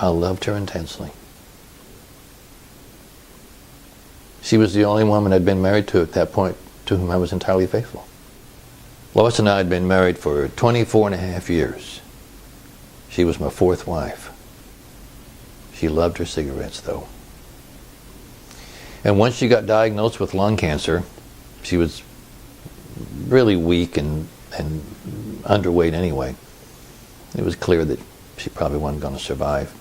I loved her intensely. She was the only woman I'd been married to at that point to whom I was entirely faithful. Lois and I had been married for 24 and a half years. She was my fourth wife. She loved her cigarettes, though. And once she got diagnosed with lung cancer, she was really weak and underweight anyway. It was clear that she probably wasn't going to survive.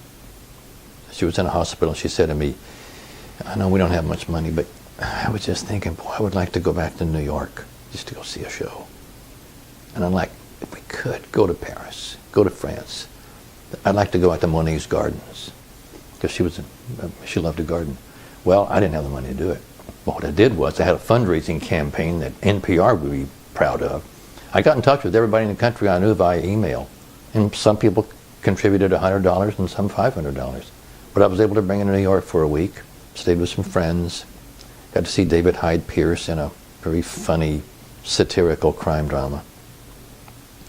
She was in a hospital. She said to me, I know we don't have much money, but I was just thinking, boy, I would like to go back to New York just to go see a show. And I'm like, if we could, go to Paris, go to France. I'd like to go out to Monet's gardens, because she loved to garden. Well, I didn't have the money to do it. But what I did was I had a fundraising campaign that NPR would be proud of. I got in touch with everybody in the country I knew via email. And some people contributed $100 and some $500. But I was able to bring it to New York for a week, stayed with some friends, got to see David Hyde Pierce in a very funny, satirical crime drama.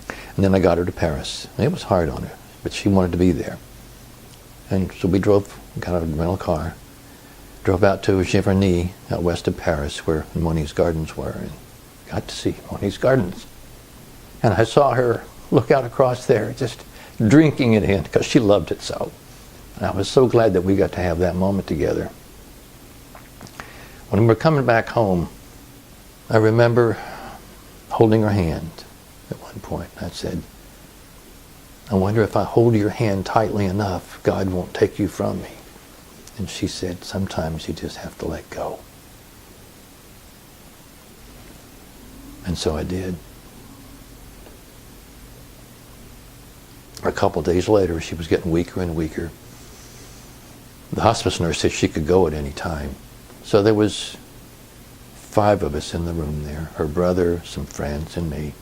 And then I got her to Paris. And it was hard on her, but she wanted to be there. And so we got out of a rental car, drove out to Giverny, out west of Paris, where Monet's gardens were, and got to see Monet's gardens. And I saw her look out across there, just drinking it in, because she loved it so. And I was so glad that we got to have that moment together. When we were coming back home, I remember holding her hand at one point. I said, I wonder if I hold your hand tightly enough, God won't take you from me. And she said, sometimes you just have to let go. And so I did. A couple days later, she was getting weaker and weaker. The hospice nurse said she could go at any time. So there was 5 of us in the room there, her brother, some friends, and me.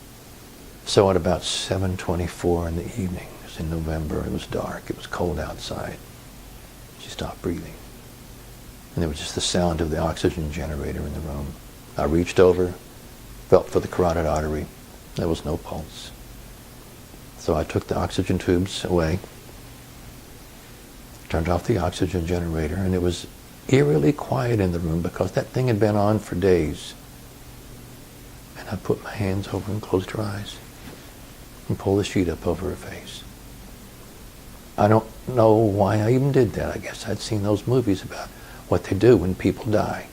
So at about 7:24 in the evening, it was in November, it was dark, it was cold outside. She stopped breathing. And there was just the sound of the oxygen generator in the room. I reached over, felt for the carotid artery. There was no pulse. So I took the oxygen tubes away, turned off the oxygen generator, and it was eerily quiet in the room because that thing had been on for days. And I put my hands over and closed her eyes and pulled the sheet up over her face. I don't know why I even did that. I guess I'd seen those movies about what they do when people die.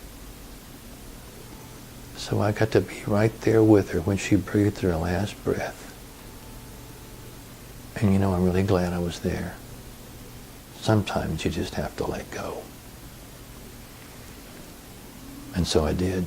So I got to be right there with her when she breathed her last breath. And you know, I'm really glad I was there. Sometimes you just have to let go. And so I did.